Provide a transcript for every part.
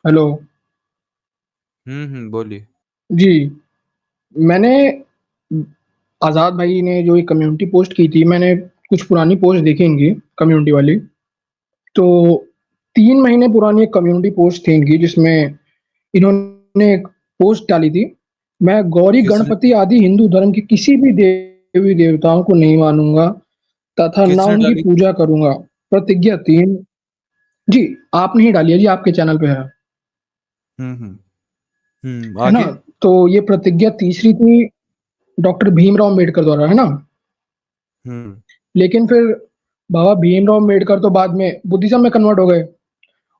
Hello. बोलिए। जी। मैंने आजाद भाई ने जो एक कम्युनिटी पोस्ट की थी, मैंने कुछ पुरानी पोस्ट देखी इनकी, कम्युनिटी वाली। तो 3 महीने पुरानी एक कम्युनिटी पोस्ट थी इनकी, जिसमें इन्होंने एक पोस्ट डाली थी। मैं गौरी किसने गणपति आदि हिंदू धर्म के किसी भी देवी देवताओं को नहीं मानूंगा तथा ना किसने उनकी डाली? पूजा करूंगा। प्रतिज्ञा 3। जी, आपने ही डाली है जी, आपके चैनल पे है। हम्म है ना? आगे। तो ये प्रतिज्ञा तीसरी थी, डॉक्टर भीमराव अम्बेडकर द्वारा, है ना? हम्म लेकिन फिर बाबा भीमराव अम्बेडकर तो बाद में बुद्धिज्म में कन्वर्ट हो गए,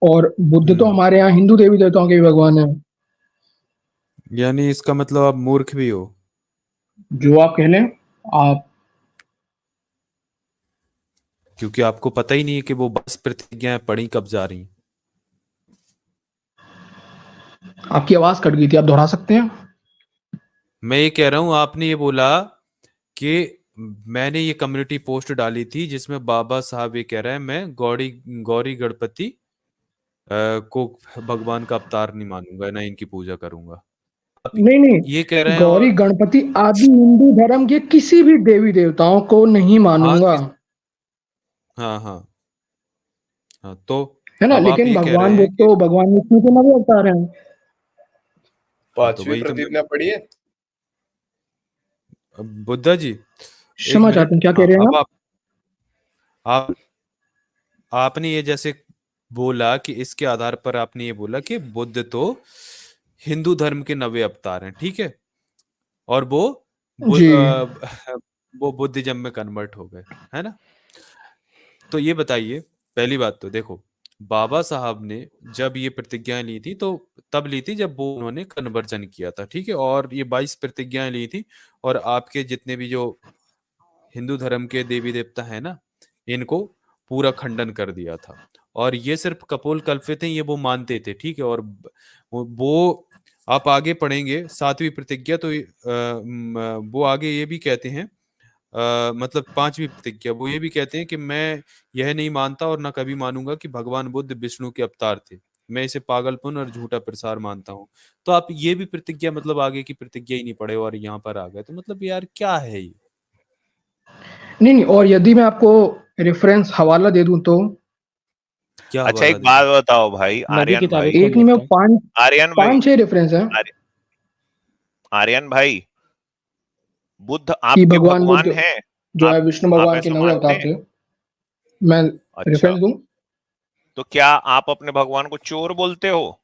और बुद्ध तो हम्म हमारे यहाँ हिंदू देवी देवताओं के भी भगवान है। यानी इसका मतलब आप मूर्ख भी हो। जो आप कह लें। आप क्योंकि आपको पता ही नहीं है कि वो 22 प्रतिज्ञाएं पढ़ी कब जा रही। आपकी आवाज कट गई थी, आप दोहरा सकते हैं? मैं ये कह रहा हूं, आपने ये बोला कि मैंने ये कम्युनिटी पोस्ट डाली थी जिसमें बाबा साहब ये कह रहे हैं मैं गौरी गौरी गणपति को भगवान का अवतार नहीं मानूंगा, ना इनकी पूजा करूंगा। आप नहीं ये कह नहीं, रहे हैं गौरी और गणपति आदि हिंदू धर्म के किसी भी देवी देवताओं को नहीं हाँ मानूंगा। हाँ हाँ हाँ, तो है ना? अब आप लेकिन ये कह रहे भगवान हैं बुद्ध कि तो भगवान विष्णु के नवे अवतार हैं। हाँ, तो पांचवी वही तो मैं प्रतिज्ञा पढ़िए। बुद्धा जी, एक क्षमा चाहते मिनट। हैं, क्या कह हाँ, रहे हैं अब आप? आप आपने ये जैसे बोला कि इसके आधार पर आपने ये बोला कि बुद्ध तो हिंदू धर्म के नवे अवतार हैं, ठीक है, और जी। वो बुद्धिज्म में कन्वर्ट हो गए, है ना? तो ये बताइए, पहली बात तो देखो, बाबा साहब ने जब ये प्रतिज्ञाएं ली थी तो तब ली थी जब वो उन्होंने कन्वर्जन किया था, ठीक है, और ये 22 प्रतिज्ञाएं ली थी। और आपके जितने भी जो हिंदू धर्म के देवी देवता है ना, इनको पूरा खंडन कर दिया था। और ये सिर्फ कपोल कल्पित हैं, ये वो मानते थे, ठीक है। और वो आप आगे पढ़ेंगे 7वीं प्रतिज्ञा, तो वो आगे ये भी कहते हैं, मतलब 5वीं प्रतिज्ञा, वो ये भी कहते हैं कि मैं यह नहीं मानता और ना कभी मानूंगा कि भगवान बुद्ध विष्णु के अवतार थे। मैं इसे पागलपन और झूठा प्रसार मानता हूँ। तो आप ये भी प्रतिज्ञा, मतलब आगे की प्रतिज्ञा ही नहीं पढ़े और यहाँ पर आ गए, तो मतलब यार क्या है ये? नहीं नहीं, और यदि मैं आपको रेफरेंस हवाला दे दूं तो। क्या अच्छा, हवाला एक देना? बात बताओ भाई, मैं भी आर्यन किताबें भाई। खोल एक नहीं, मैं लेता हूँ। पांच आर्यन भाई। पांच छह रेफरेंस हैं आर्य- आर्यन भाई, बुद्ध कि आपके भगवान भगवान बुद्ध हैं? जो है आप विष्णु आप भगवान के ऐसा नवे मानते अवतार हैं? थे। मैं अच्छा, रेफरेंस दूं? तो क्या आप अपने भगवान को चोर बोलते हो?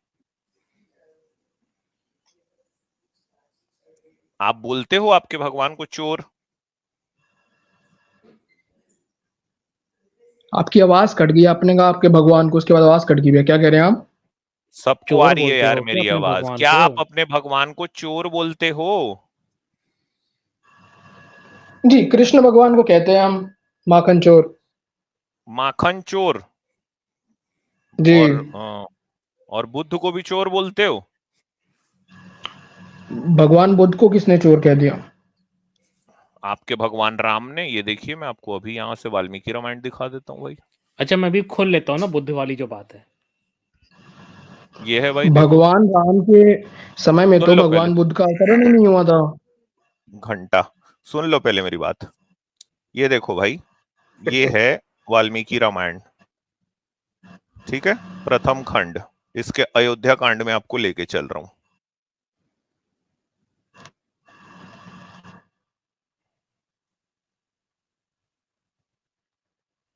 आप बोलते हो आपके भगवान को चोर? आपकी आवाज कट गई, आपने कहा आपके भगवान को, उसके बाद आवाज कट गई है, क्या कह रहे हैं आप? सबको आ चोर रही है बोलते यार हो क्या मेरी अपने आवाज। भगवान क्या को? आप अपने भगवान को चोर बोलते हो? जी, कृष्ण भगवान को कहते हैं हम माखन चोर। माखन चोर। जी। और बुद्ध को भी चोर बोलते हो? भगवान बुद्ध को किसने चोर कह दिया? आपके भगवान राम ने। ये देखिए, मैं आपको अभी यहाँ से वाल्मीकि रामायण दिखा देता हूँ भाई। अच्छा, मैं भी खोल लेता हूँ ना बुद्ध वाली जो बात है। ये है भाई, देखो। भगवान राम के समय में सुन तो लो पहले। भगवान बुद्ध का अवतरण ही नहीं हुआ था। घंटा। सुन लो पहले मेरी बात। ये देखो भाई, ये है वाल्मीकि रामायण, ठीक है, प्रथम खंड। इसके अयोध्या कांड में आपको लेके चल रहा हूं।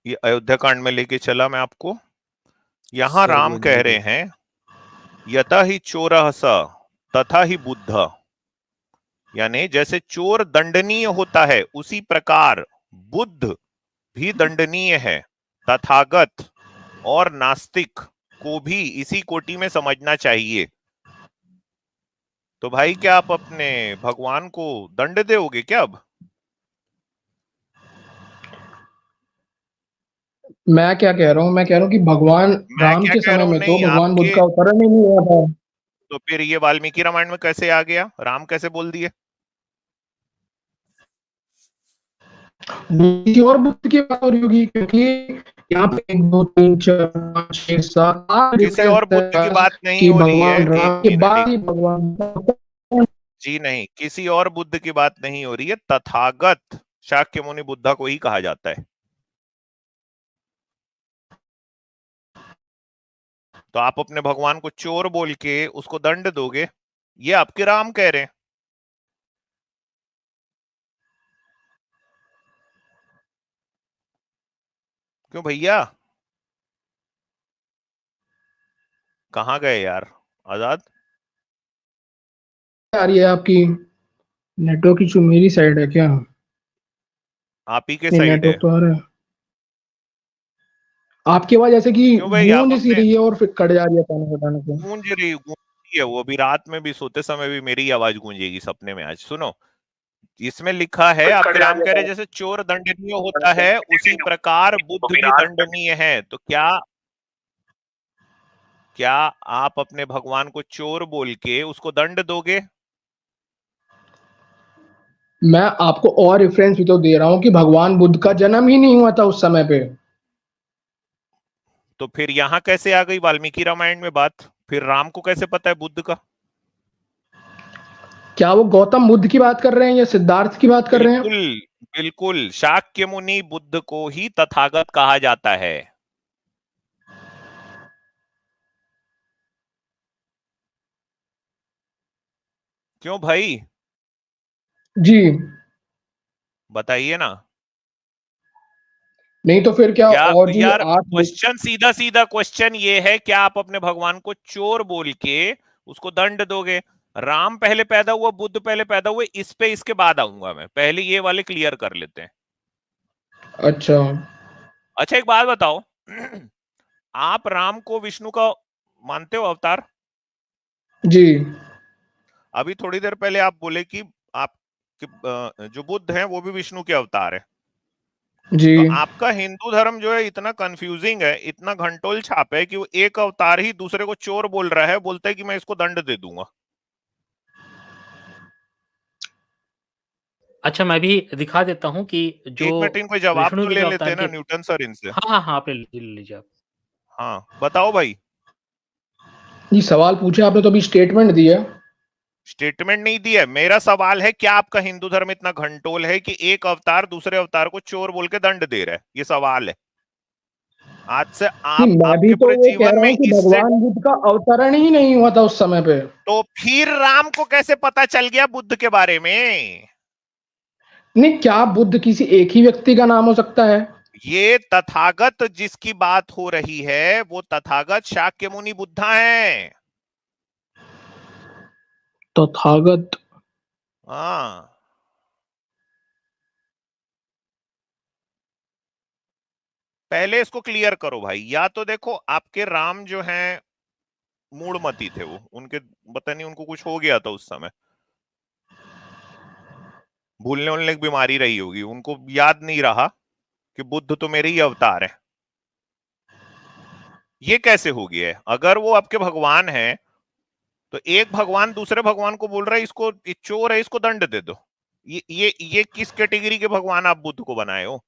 ये अयोध्या कांड में लेके चला मैं आपको। यहां राम कह रहे हैं, यथा ही चोरः स तथा ही बुद्ध, यानी जैसे चोर दंडनीय होता है उसी प्रकार बुद्ध भी दंडनीय है। तथागत और नास्तिक को भी इसी कोटि में समझना चाहिए। तो भाई, क्या आप अपने भगवान को दंड दोगे क्या अब? मैं क्या कह रहा हूँ, मैं कह रहा हूँ कि भगवान मैं राम क्या के कह समय रहा हूं, में तो नहीं भगवान बुद्ध आपके। का अवतरण ही नहीं हुआ था। तो फिर ये वाल्मीकि रामायण में कैसे आ गया? राम कैसे बोल दिए? किसी और बुद्ध की बात हो रही होगी, क्योंकि यहाँ पे 1 2 3 4 5 6 7 8 किसी और बुद्ध की बात नहीं कि हो रही है, भगवान एक राम के मिनट, बाद ही भगवान जी नहीं, किसी और बुद्ध की बात नहीं हो रही है, तथागत शाक्य मुनि बुद्धा को ही कहा जाता है। तो आप अपने भगवान को चोर बोल के उसको दंड दोगे, ये आपके राम कह रहे हैं। क्यों भैया, कहाँ गए यार आजाद? आ रही है आपकी नेटवर्क इशू मेरी साइड है क्या? आप ही के नहीं, साइड है। नेटवर्क तो आ रहा है। आपकी आवाज ऐसे कि क्यों भाई, आप गूंज सी अपने रही है और फिर कट जा रही है पता को। गूंज रही है वो, अभी रात में भी सोते समय भी मेरी आवाज गूंजेगी सपने में आज। सुनो, इसमें लिखा है आपके राम कह रहे जैसे चोर दंडनीय होता है उसी प्रकार बुद्ध भी दंडनीय है। तो क्या क्या आप अपने भगवान को चोर बोल के उसको दंड दोगे? मैं आपको और रेफरेंस भी तो दे रहा हूं कि भगवान बुद्ध का जन्म ही नहीं हुआ था उस समय पे। तो फिर यहां कैसे आ गई वाल्मीकि रामायण में बात? फिर राम को कैसे पता है बुद्ध का? क्या वो गौतम बुद्ध की बात कर रहे हैं या सिद्धार्थ की बात कर रहे हैं? बिल्कुल बिल्कुल, शाक्य मुनि बुद्ध को ही तथागत कहा जाता है। क्यों भाई, जी बताइए ना। नहीं तो फिर क्या क्या और जो यार, 8 क्वेश्चन सीधा सीधा क्वेश्चन ये है, क्या आप अपने भगवान को चोर बोल के उसको दंड दोगे? राम पहले पैदा हुआ, बुद्ध पहले पैदा हुए, इस पे इसके बाद आऊंगा मैं, पहले ये वाले क्लियर कर लेते हैं। अच्छा अच्छा एक बात बताओ, आप राम को विष्णु का मानते हो अवतार? जी अभी थोड़ी देर पहले आप बोले कि आप जो बुद्ध हैं वो भी विष्णु के अवतार है। जी तो आपका हिंदू धर्म जो है इतना कंफ्यूजिंग है, इतना घंटोल छाप है कि वो एक अवतार ही दूसरे को चोर बोल रहा है, बोलता है कि मैं इसको दंड दे दूंगा। अच्छा मैं भी दिखा देता हूँ कि जो एक मिनट, इनको जवाब विष्णु तो के ले जो लेते अवतार हैं ना के, न्यूटन सर इनसे। हाँ हाँ हाँ आप ले लीजिए आप। हाँ बताओ भाई। ये सवाल पूछे आपने तो अभी स्टेटमेंट दिया। स्टेटमेंट नहीं दिया, मेरा सवाल है क्या आपका हिंदू धर्म इतना घंटोल है कि एक अवतार दूसरे अवतार को चोर बोल के दंड दे रहा है? ये सवाल है। आज से नहीं, आप मैं भी आपके तो पूरे वो कह जीवन रहा में हूँ कि इससे, भगवान बुद्ध का अवतरण ही नहीं हुआ था उस समय पे। तो फिर राम को कैसे पता चल गया बुद्ध के बारे में? नहीं, क्या बुद्ध किसी एक ही व्यक्ति का नाम हो सकता है? ये तथागत जिसकी बात हो रही है वो तथागत शाक्य मुनि बुद्धा है। तथागत। हाँ, पहले इसको क्लियर करो भाई। या तो देखो, आपके राम जो हैं मूढ़मती थे, वो उनके पता नहीं उनको कुछ हो गया था उस समय, भूलने उलने की बीमारी रही होगी, उनको याद नहीं रहा कि बुद्ध तो मेरे ही अवतार है। ये कैसे हो गया है? अगर वो आपके भगवान है तो एक भगवान दूसरे भगवान को बोल रहा है इसको ये चोर है, इसको दंड दे दो। ये किस कैटेगरी के भगवान आप बुद्ध को बनाए हो?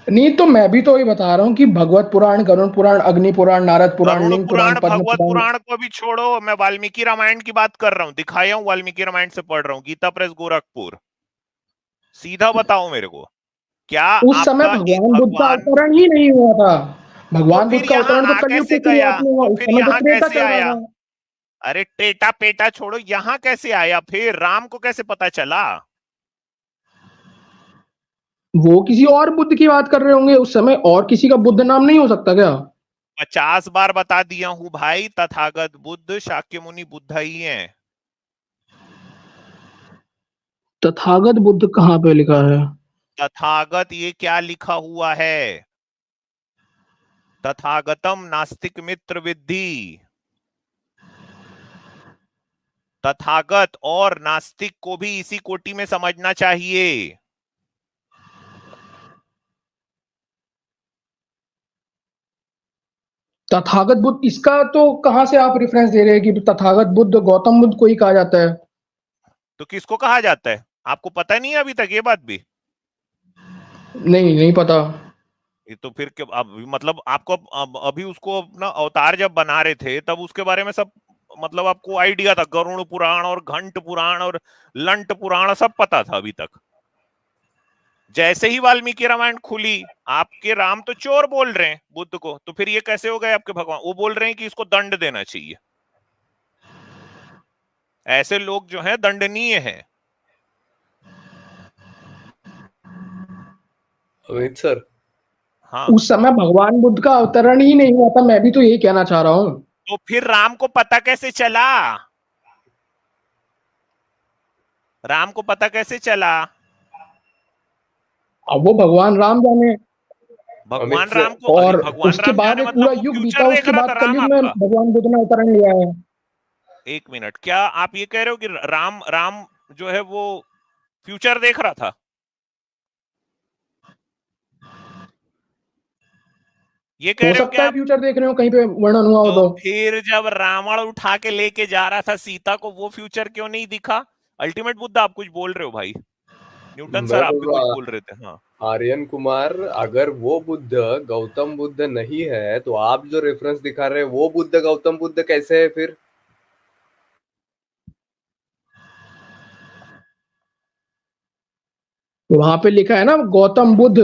नहीं तो मैं भी तो ये बता रहा हूँ कि भगवत पुराण, गरुड़ पुराण, अग्नि पुराण, नारद पुराण, गरुड़ लिंग पुराण, पुराण पद्म भगवत पुराण। पुराण को भी छोड़ो, मैं वाल्मीकि रामायण की बात कर रहा हूँ, दिखाया हूँ वाल्मीकि रामायण से पढ़ रहा हूँ, गीता प्रेस गोरखपुर। सीधा बताओ मेरे को, क्या उस समय आपका एक भगवान बुद्ध का भगवान, अवतरण ही नहीं हुआ था। तो भगवान फिर बुद्ध का यहां अवतरण तो आ कलयुग कैसे की गया? शुरुआत में हुआ, तो उस फिर समय तो यहां त्रेता कैसे चल रहा आया? था। अरे टेटा पेटा छोड़ो, यहां कैसे आया? फिर राम को कैसे पता चला? वो किसी और बुद्ध की बात कर रहे होंगे, उस समय और किसी का बुद्ध नाम नहीं हो सकता क्या? 50 बार बता दिया हूं भाई, तथागत बुद्ध शाक्य मुनि बुद्ध ही है। तथागत बुद्ध कहाँ पे लिखा है? तथागत ये क्या लिखा हुआ है? तथागतम नास्तिक मित्र विद्धि। तथागत और नास्तिक को भी इसी कोटि में समझना चाहिए। तथागत बुद्ध, इसका तो कहां से आप रेफरेंस दे रहे हैं कि तथागत बुद्ध गौतम बुद्ध को ही कहा जाता है? तो किसको कहा जाता है? आपको पता नहीं है अभी तक ये बात भी? नहीं, नहीं पता। ये तो फिर अब मतलब आपको अभी उसको अपना अवतार जब बना रहे थे तब उसके बारे में सब मतलब आपको आइडिया था, गरुड़ पुराण और घंट पुराण और लंट पुराण सब पता था अभी तक। जैसे ही वाल्मीकि रामायण खुली, आपके राम तो चोर बोल रहे हैं बुद्ध को, तो फिर ये कैसे हो गए आपके भगवान? वो बोल रहे हैं कि इसको दंड देना चाहिए। ऐसे लोग जो हैं दंडनीय हैं। अमित सर, हाँ, उस समय भगवान बुद्ध का अवतरण ही नहीं हुआ था, मैं भी तो यही कहना चाह रहा हूँ। तो फिर राम को पता कैसे चला? राम को पता कैसे चला? अब वो भगवान राम जाने। भगवान अमित सर, राम को, अरे और भगवान उसके राम बाद जाने एक मतलब पूरा वो युग बीता, फ्यूचर देख उसके रहा बाद था राम कलयुग में आपका। भगवान बुद्ध ने अवतरण लिया है। एक मिनट, क्या आप ये कह रहे हो कि राम राम जो है वो फ्यूचर देख रहा था? ये कह हो रहे हो कि सकता है आप? फ्यूचर देख रहे हो, कहीं पे वर्णन हुआ हो तो तो। फिर जब रावण उठा के लेके जा रहा था सीता को, वो फ्यूचर क्यों नहीं दिखा? अल्टीमेट बुद्ध, आप कुछ बोल रहे हो भाई। न्यूटन मैं सर आप बोल भी कुछ रहा बोल रहे थे। हाँ, आर्यन कुमार, अगर वो बुद्ध गौतम बुद्ध नहीं है तो आप जो रेफरेंस दिखा रहे हैं वो बुद्ध गौतम बुद्ध कैसे है फिर? तो वहां पे लिखा है ना गौतम बुद्ध,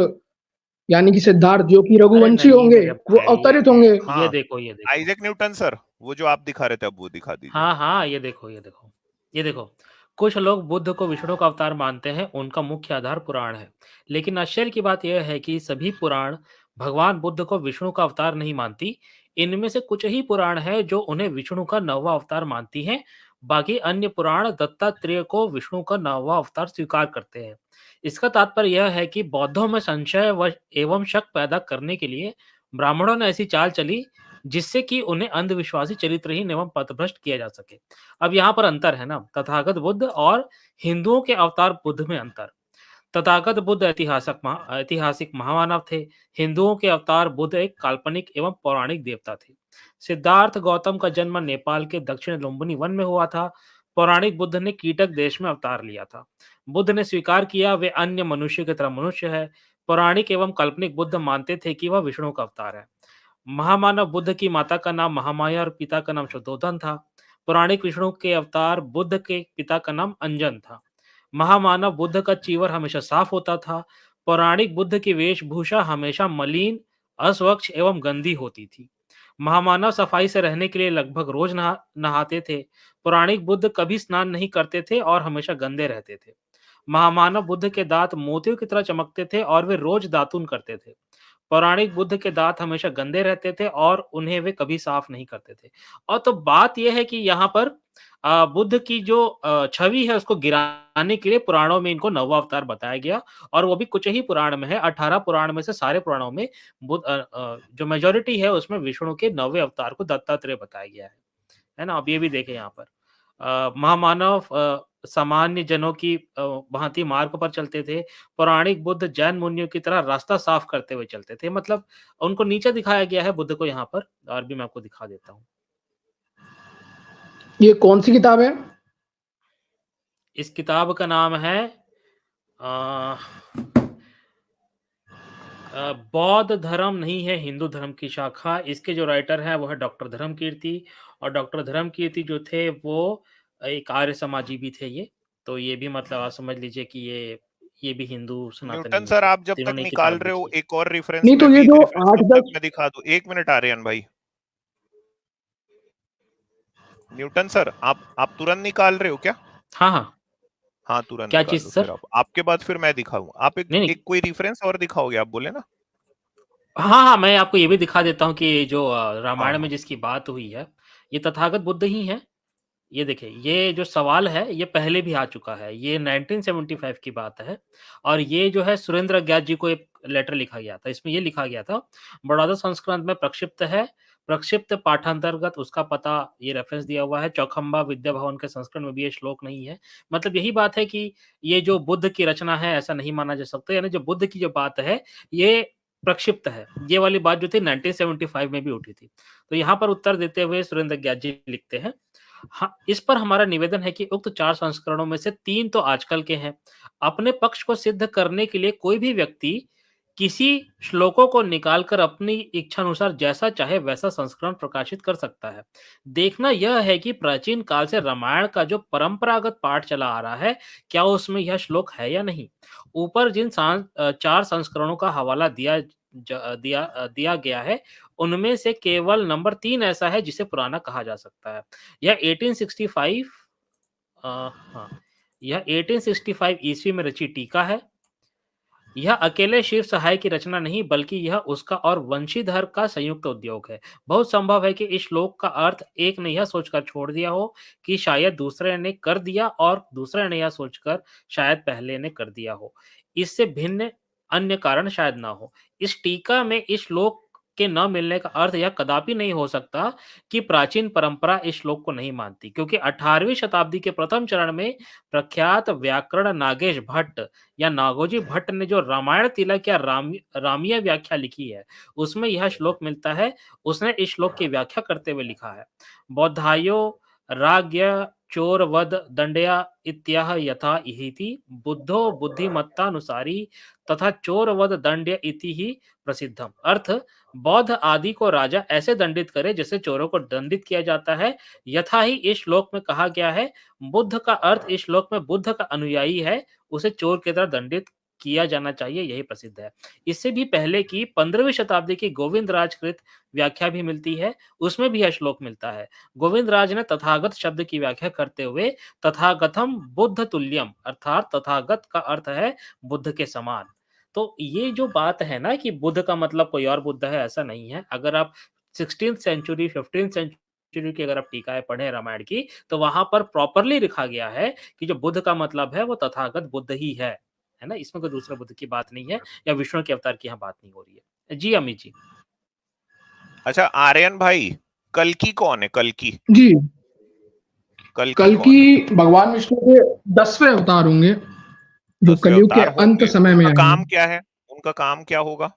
यानी कि सिद्धार्थ जो कि अरे रघुवंशी नहीं होंगे, मेरे वो भाई, अवतरित होंगे। ये हाँ, देखो, ये देखो। आइजैक न्यूटन सर, वो जो आप दिखा रहे थे अब वो दिखा दीजिए। हाँ, हाँ, ये देखो, ये देखो। ये देखो, कुछ लोग बुद्ध को विष्णु का अवतार मानते हैं, उनका मुख्य आधार पुराण है। लेकिन आश्चर्य की बात यह है कि सभी पुराण भगवान बुद्ध को विष्णु का अवतार नहीं मानती। इनमें से कुछ ही पुराण हैं जो उन्हें विष्णु का 9वां अवतार मानती हैं। बाकी अन्य पुराण दत्तात्रेय को विष्णु का 9वां अवतार स्वीकार करते हैं। इसका तात्पर्य यह है कि बौद्धों में संशय व एवं शक पैदा करने के लिए ब्राह्मणों ने ऐसी चाल चली जिससे कि उन्हें अंधविश्वासी चरित्रहीन एवं पथभ्रष्ट किया जा सके। अब यहाँ पर अंतर है ना, तथागत बुद्ध और हिंदुओं के अवतार बुद्ध में अंतर। तथागत बुद्ध ऐतिहासिक महामानव थे। हिंदुओं के अवतार बुद्ध एक काल्पनिक एवं पौराणिक देवता थे। सिद्धार्थ गौतम का जन्म नेपाल के दक्षिण लुम्बिनी वन में हुआ था। पौराणिक बुद्ध ने कीटक देश में अवतार लिया था। बुद्ध ने स्वीकार किया वे अन्य मनुष्य की तरह मनुष्य है। पौराणिक एवं काल्पनिक बुद्ध मानते थे कि वह विष्णु का अवतार है। महामानव बुद्ध की माता का नाम महामाया और पिता का नाम शुद्धोधन था। पौराणिक विष्णु के अवतार बुद्ध के पिता का नाम अंजन था। महामानव बुद्ध का चीवर हमेशा साफ होता था। पौराणिक बुद्ध की वेशभूषा हमेशा मलिन, अस्वच्छ एवं गंदी होती थी। महामानव सफाई से रहने के लिए लगभग रोज नहाते थे। पौराणिक बुद्ध कभी स्नान नहीं करते थे और हमेशा गंदे रहते थे। महामानव बुद्ध के दांत मोतियों की तरह चमकते थे और वे रोज दातून करते थे। पौराणिक बुद्ध के दांत हमेशा गंदे रहते थे और उन्हें वे कभी साफ नहीं करते थे। और तो बात यह है कि यहाँ पर बुद्ध की जो छवि है उसको गिराने के लिए पुराणों में इनको 9वां अवतार बताया गया और वो भी कुछ ही पुराण में है। 18 पुराण में से सारे पुराणों में जो मेजॉरिटी है उसमें विष्णु के 9वें अवतार को दत्तात्रेय बताया गया है ना? अब ये भी देखें यहाँ पर महामानव सामान्य जनों की भांति मार्ग पर चलते थे। पौराणिक बुद्ध जैन मुनियों की तरह रास्ता साफ करते हुए चलते थे। मतलब उनको नीचे दिखाया गया है बुद्ध को यहाँ पर, और भी मैं आपको दिखा देता हूँ। ये कौन सी किताब है? इस किताब का नाम है अ, बौद्ध धर्म नहीं है हिंदू धर्म की शाखा। इसके जो राइटर है वो है डॉक्टर धर्मकीर्ति, और डॉक्टर धर्मकीर्ति जो थे वो एक आर्य समाजी भी थे ये। तो ये भी मतलब आप समझ लीजिए कि ये भी हिंदू सनातनी न्यूटन में सर थे, आप जब तक जिन्होंने ये निकाल किताब रहे हो लिखी। एक और रेफरेंस नहीं तो में ये भी, जो रेफरेंस कब तक 8-10 मैं दिखा दूं? एक मिनट आर्यन भाई। न्यूटन सर आप तुरंत निकाल रहे हो क्या? हाँ, हाँ। हाँ, तुरंत क्या निकाल चीज़ लो सर? फिर आप। आपके बाद फिर मैं दिखाऊं। आप एक नहीं, नहीं। एक कोई रेफरेंस और दिखाओगे, आप बोले ना? हाँ, हाँ, मैं आपको ये भी दिखा देता हूँ कि जो हाँ, रामायण में हाँ। जिसकी बात हुई है, ये तथागत बुद्ध ही हैं। ये देखिए, ये जो सवाल है, ये पहले भी आ चुका है। ये 1975 की बात है और ये जो है सुरेंद्र अज्ञात जी को एक लेटर लिखा गया था। इसमें ये लिखा गया था, बड़ौदा संस्करण में प्रक्षिप्त है। प्रक्षिप्त पाठांतर्गत उसका पता ये रेफ़रेंस दिया हुआ है। चौखंबा विद्या भवन के संस्करण में भी ये श्लोक नहीं है। मतलब यही बात है कि ये जो बुद्ध की रचना है, ऐसा नहीं माना जा सकता। यानी जो बुद्ध की जो बात है, ये प्रक्षिप्त है। ये वाली बात जो थी 1975 में भी उठी थी। तो यहाँ पर उत्तर देते हुए सुरेंद्र अज्ञात जी लिखते हैं, हाँ, इस पर हमारा निवेदन है कि उक्त 4 संस्करणों में से 3 तो आजकल के हैं। अपने पक्ष को सिद्ध करने के लिए कोई भी व्यक्ति किसी श्लोकों को निकालकर अपनी इच्छानुसार जैसा चाहे वैसा संस्करण प्रकाशित कर सकता है। देखना यह है कि प्राचीन काल से रामायण का जो परंपरागत पाठ चला आ रहा है, क्या उसमें यह श्लोक है या नहीं? ऊपर जिन 4 संस्करणों का हवाला दिया गया है, उनमें से केवल नंबर 3 ऐसा है जिसे पुराना कहा जा सकता है। यह 1865 हाँ, यह 1865 ईस्वी में रची टीका है। यह अकेले शिव सहाय की रचना नहीं, बल्कि यह उसका और वंशीधर का संयुक्त उद्योग है। बहुत संभव है कि इस श्लोक का अर्थ एक ने यह सोचकर छोड़ दिया हो कि शायद दूसरे ने कर दिया, और दूसरे ने यह सोचकर शायद पहले ने कर दिया हो। इससे भिन्न अन्य कारण शायद ना हो। इस टीका में इस श्लोक के न मिलने का अर्थ यह कदापि नहीं हो सकता कि प्राचीन परंपरा इस श्लोक को नहीं मानती, क्योंकि 18वीं शताब्दी के प्रथम चरण में प्रख्यात व्याकरण नागेश भट्ट या नागोजी भट्ट ने जो रामायण तिलक या रामीय व्याख्या लिखी है, उसमें यह श्लोक मिलता है। उसने इस श्लोक की व्याख्या करते हुए लिखा है, बौद्धायो राज्ञ चोर वध दंडया इत्याह यथा इति बुद्धो बुद्धिमत्तानुसारी तथा चोर वध दंड्य इति ही प्रसिद्धम। अर्थ, बौद्ध आदि को राजा ऐसे दंडित करे जैसे चोरों को दंडित किया जाता है, यथा ही इस श्लोक में कहा गया है। बुद्ध का अर्थ इस श्लोक में बुद्ध का अनुयायी है, उसे चोर की तरह दंडित किया जाना चाहिए, यही प्रसिद्ध है। इससे भी पहले की 15वीं शताब्दी की गोविंद राज कृत व्याख्या भी मिलती है, उसमें भी यह श्लोक मिलता है। गोविंद राज ने तथागत शब्द की व्याख्या करते हुए तथागतम बुद्ध तुल्यम, अर्थात तथागत का अर्थ है बुद्ध के समान। तो ये जो बात है ना कि बुद्ध का मतलब कोई और बुद्ध है, ऐसा नहीं है। अगर आप 16th सेंचुरी 15th सेंचुरी की अगर आप टीकाएं पढ़ें रामायण की, तो वहां पर प्रॉपरली लिखा गया है कि जो बुद्ध का मतलब है वो तथागत बुद्ध ही है ना? इसमें कोई दूसरे बुद्ध की बात नहीं है, या विष्णु के अवतार की यहाँ बात नहीं हो रही है। जी अमित जी। अच्छा आर्यन भाई, कल्कि कौन है? कल्कि जी, कल्कि कल्कि भगवान विष्णु के 10वें अवतार होंगे, जो 10वें कलयुग के अवतार अंत होंगे। समय में उनका काम आएंगे। क्या है? उनका काम क्या होगा?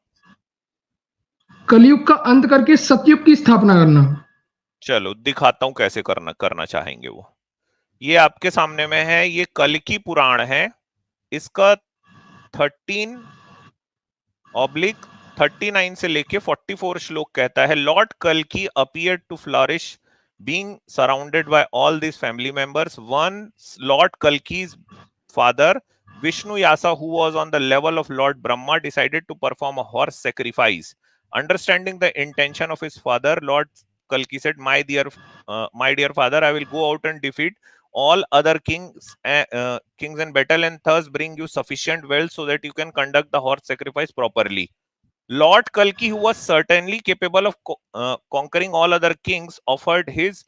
कलयुग का अंत करके सतयुग की स्थापना करना। चलो दिखाता हूं कैसे करना चाहेंगे वो। ये आपके सामने में है, ये कल्कि पुराण है। इसका 13/39 से लेके 44 श्लोक कहता है, लॉर्ड कल्कि appeared to flourish being surrounded by all these family members. One, Lord Kalki's father Vishnu Yasa, who was on the level of Lord Brahma, decided to perform a horse sacrifice. Understanding the intention of his father, Lord Kalki said, my dear father, I will go out and defeat all other kings in battle, and thus bring you sufficient wealth so that you can conduct the horse sacrifice properly. Lord Kalki, who was certainly capable of conquering all other kings, offered his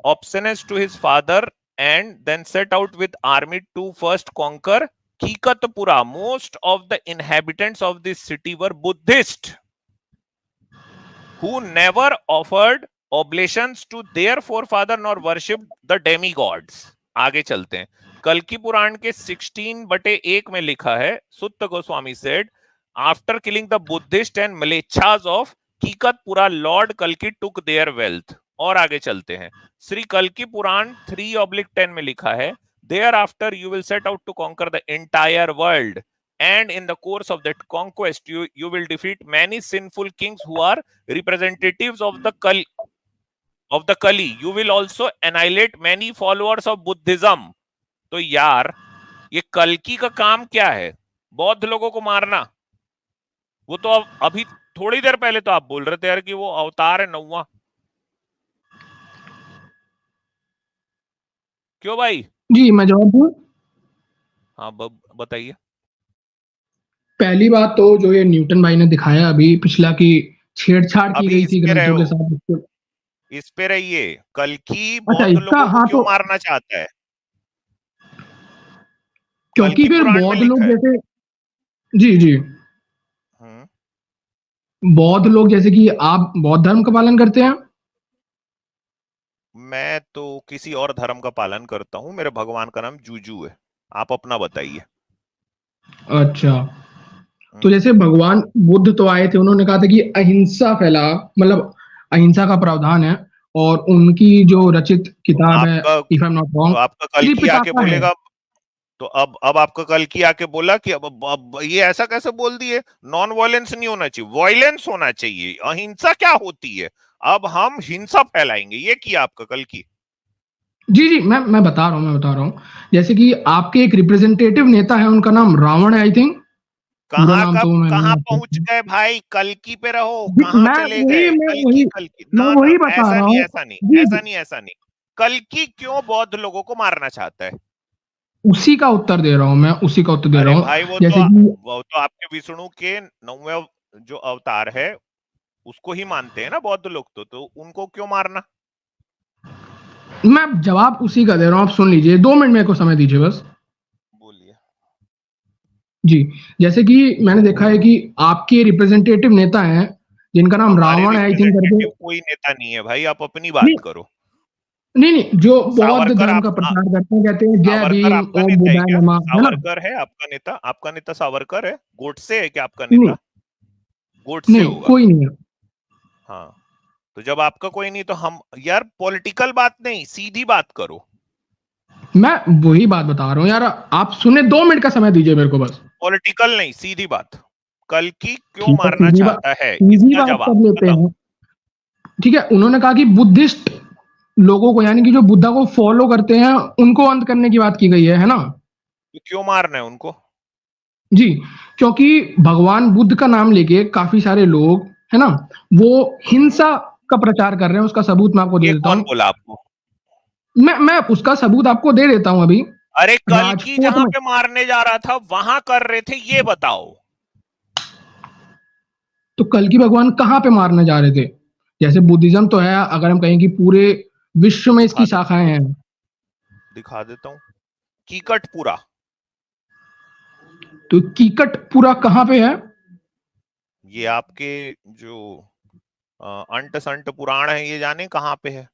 obeisance to his father and then set out with army to first conquer Kikatpura. Most of the inhabitants of this city were Buddhists who never offered oblations to their forefather nor worshipped the demigods. आगे चलते हैं। कल्कि पुराण के 16/1 में लिखा है, सुत्त Goswami said, after killing the Buddhist and Mlechas of Kikatpura, Lord Kalki took their wealth. और आगे चलते हैं। श्री कल्कि पुराण 3/10 में लिखा है, thereafter you will set out to conquer the entire world, and in the course of that conquest you will defeat many sinful kings who are representatives of the Kali. You will also annihilate many followers of Buddhism. तो यार ये कल्कि का काम क्या है? बौद्ध लोगों को मारना। वो तो अभी थोड़ी देर पहले तो आप बोल रहे थे यार कि वो अवतार है 9वां। क्यों भाई? जी, मैं जवाब दूं? हाँ बताइए। पहली बात तो जो ये न्यूटन भाई ने दिखाया अभी पिछला की छेड़छाड़ की गई थी ग्रंथों के साथ, इस पे रहिए। कल्कि अच्छा, बौद्ध लोगों को क्यों मारना चाहता है? क्योंकि फिर बौद्ध लोग जैसे जी बौद्ध लोग जैसे कि आप बौद्ध धर्म का पालन करते हैं? मैं तो किसी और धर्म का पालन करता हूं। मेरे भगवान का नाम जूजू है। आप अपना बताइए। अच्छा, तो जैसे भगवान बुद्ध तो आए थे, उन्होंने कहा था कि अहिंसा फैला, मतलब अहिंसा का प्रावधान है, और उनकी जो रचित किताब है, if I am not wrong, आपका कल्कि आके बोलेगा, तो अब आपका कल्कि आके बोला कि अब ये ऐसा कैसे बोल दिए, नॉन वायलेंस नहीं होना चाहिए, वायलेंस होना चाहिए, अहिंसा क्या होती है, अब हम हिंसा फैलाएंगे, ये किया आपका कल्कि। जी जी, मैं बता रहा हूँ। जैसे कि आपके एक रिप्रेजेंटेटिव नेता है, उनका नाम रावण है, आई थिंक। पूरा नाम तो कहाँ मैंने पहुंच गए भाई, कल्कि पे रहो, जी, कहाँ चले गए, कल्कि कल्कि, मैं ना वही ना, बता ऐसा रहा नहीं हूँ। ऐसा नहीं जी ऐसा जी, नहीं ऐसा नहीं, कल्कि क्यों बौद्ध लोगों को मारना चाहता है? उसी का उत्तर दे रहा हूँ मैं, उसी का उत्तर दे अरे रहा भाई हूँ। जैसे कि वो तो आपके विष्णु के 9वें जो अवतार है उसको ही मानते हैं ना बौद्ध लोग, तो उनको क्यों मारना? मैं जवाब उसी का दे रहा हूँ, आप सुन लीजिए, 2 मिनट मेरे को समय दीजिए बस। बोलिए। जी, जैसे कि मैंने देखा है कि आपके रिप्रेजेंटेटिव नेता हैं, जिनका नाम हमारे रावण है, आई थिंक करके। रिप्रेजेंटेटिव कोई नेता नहीं है भाई, आप अपनी नहीं बात करो। नहीं, जो बौद्ध सावरकर धर्म का प्रचार करते हैं, कहते हैं जय सावरकर भीम, आपका ओम नेता है बुद्धाय क्या? नमः, है ना? सावरकर है आपका नेता? आपका नेता सावरकर है? गोडसे है क्या आपका नहीं नेता? गोडसे नहीं, होगा। कोई नहीं है। हाँ, तो जब आपका कोई नहीं तो हम यार, पॉलिटिकल बात नहीं, सीधी बात करो। मैं वही बात बता रहा हूँ यार, आप सुने, 2 मिनट का समय दीजिए मेरे को बस। पॉलिटिकल नहीं, सीधी बात, कल्कि क्यों ठीक है, मारना चाहता है, सीधी इसका बात जवाब कर लेते बताओ। हैं। ठीक है, उन्होंने कहा कि बुद्धिस्ट लोगों को, यानी कि जो बुद्धा को फॉलो करते हैं, उनको अंत करने की बात की गई है ना? तो क्यों मारना है उनको? जी, क्योंकि भगवान बुद्ध का नाम लेके काफी सारे लोग, है ना, वो हिंसा का प्रचार कर रहे हैं। उसका सबूत मैं आपको दे ये देता कौन हूँ। बोला आपको? मैं उसका सबूत आपको दे देता हूँ अभी। अरे कल्कि राजकोट जहां में, पे मारने जा रहा था वहां कर रहे थे, ये बताओ। तो कल की भगवान कहाँ पे मारने जा रहे थे? जैसे बुद्धिज्म तो है, अगर हम कहें कि पूरे विश्व में दिखा इसकी देता शाखाएं हैं। दिखा देता हूँ, कीकटपुरा। तो कीकटपुरा कहाँ पे है? ये आपके जो अंट संट पुराण है, ये जाने कहाँ पे है?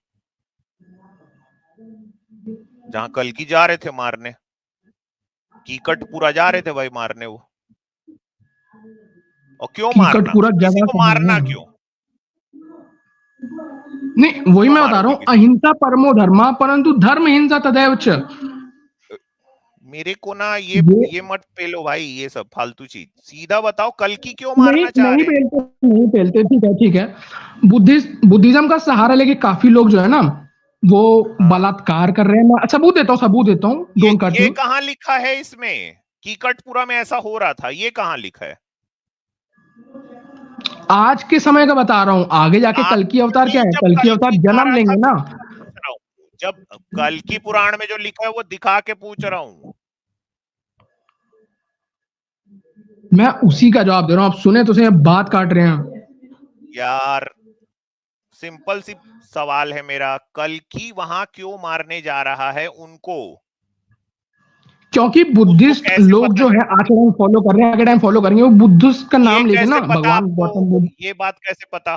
जहां कल्कि जा रहे थे मारने, कीकटपुरा जा रहे थे भाई मारने वो। और क्यों मारना, कीकटपुरा किसी जगह को कहाँ मारना है? क्यों? नहीं, वही क्यों मैं बता रहा मारोगे हूँ, किसी अहिंसा परमो धर्मा, परंतु धर्म हिंसा तदैव च। को? मेरे को ना ये ये मत पेलो भाई, ये सब फालतू चीज, सीधा बताओ कल्कि क्यों नहीं मारना चाह नहीं रहे हैं? पेलते, नहीं पेलते, ठीक है ठीक है। बुद्धिज्म का सहारा लेके काफी लोग जो है ना, वो हाँ, बलात्कार कर रहे हैं। मैं सबूत देता हूँ, डोंट कट ये मी। कहाँ लिखा है इसमें? कीकटपुरा में ऐसा हो रहा था, ये कहाँ लिखा है? आज के समय का बता रहा हूँ, आगे जाके आज कल की अवतार क्या नहीं, है, जब कल की अवतार कल्कि जा जन्म रहा था लेंगे ना। तब पूछ रहा हूँ, जब कल्कि पुराण में जो लिखा है वो दिखा के पूछ रहा हूँ। मैं उसी का जवाब दे रहा हूँ, आप सुने तो सही, बात काट रहे हैं। यार सिंपल सी सवाल है मेरा, कल्कि वहां क्यों मारने जा रहा है उनको? क्योंकि उसको बुद्धिस्ट कैसे लोग पता जो है चला? आज के टाइम फॉलो कर रहे हैं, आगे टाइम फॉलो करेंगे, वो बुद्धिस्ट का ये नाम लेके कैसे ना, पता भगवान आपको? गौतम बुद्ध। ये बात कैसे पता?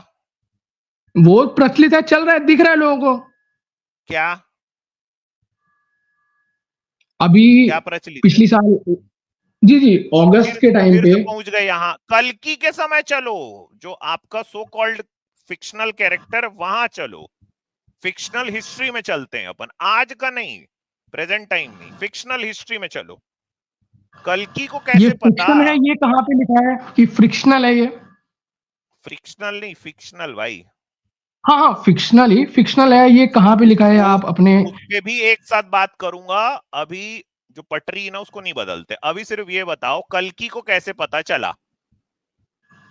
वो प्रचलित है, चल रहा है, दिख रहा है लोगों को। क्या अभी क्या प्रचलित है? पिछली साल, जी जी, अगस्त के टाइम फिर पे। से पहुंच गए यहाँ, कल्कि के समय चलो, जो आपका सो कॉल्ड फिक्शनल कैरेक्टर, वहां चलो, फिक्शनल हिस्ट्री में चलते हैं अपन, आज का नहीं, प्रेजेंट टाइम नहीं, फिक्शनल हिस्ट्री में चलो। कल्कि को ये कैसे पता? फ्रिक्शन है, ये कहाँ पे लिखा है कि फ्रिक्शनल है ये? फ्रिक्शनल नहीं, फिक्शनल भाई। हाँ हाँ, फिक्शनल है, ये कहाँ पे लिखा है? वो आप अपने, उस पे भी एक साथ बात करूंगा। अभी जो पटरी है ना उसको नहीं बदलते, अभी सिर्फ ये बताओ कल्कि को कैसे पता चला?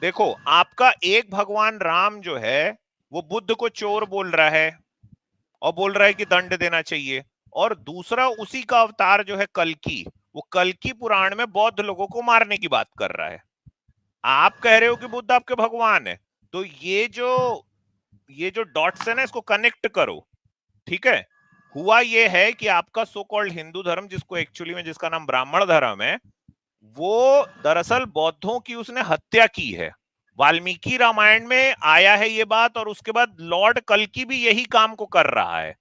देखो, आपका एक भगवान राम जो है वो बुद्ध को चोर बोल रहा है और बोल रहा है कि दंड देना चाहिए, और दूसरा उसी का अवतार जो है कल्कि, वो कल्कि पुराण में बौद्ध लोगों को मारने की बात कर रहा है। आप कह रहे हो कि बुद्ध आपके भगवान है, तो ये जो डॉट्स है ना, इसको कनेक्ट करो। ठीक है, हुआ ये है कि आपका सो कॉल्ड हिंदू धर्म, जिसको एक्चुअली में जिसका नाम ब्राह्मण धर्म है, वो दरअसल बौद्धों की उसने हत्या की है। वाल्मीकि रामायण में आया है ये बात, और उसके बाद लॉर्ड कल्कि भी यही काम को कर रहा है।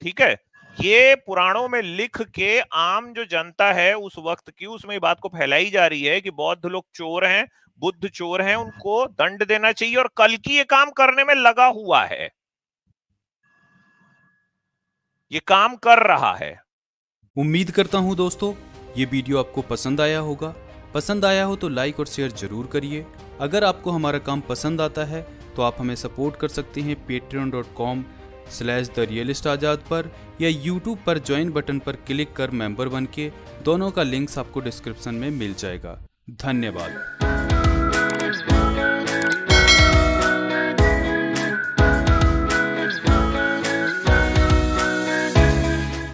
ठीक है, ये पुराणों में लिख के आम जो जनता है उस वक्त की, उसमें ये बात को फैलाई जा रही है कि बौद्ध लोग चोर हैं, बुद्ध चोर हैं, उनको दंड देना चाहिए, और कल्कि ये काम करने में लगा हुआ है, ये काम कर रहा है। उम्मीद करता हूं दोस्तों ये वीडियो आपको पसंद आया होगा। पसंद आया हो तो लाइक और शेयर जरूर करिए। अगर आपको हमारा काम पसंद आता है तो आप हमें सपोर्ट कर सकते हैं patreon.com/therealistajad पर, या YouTube पर ज्वाइन बटन पर क्लिक कर मेंबर बन के। दोनों का लिंक्स आपको डिस्क्रिप्शन में मिल जाएगा। धन्यवाद।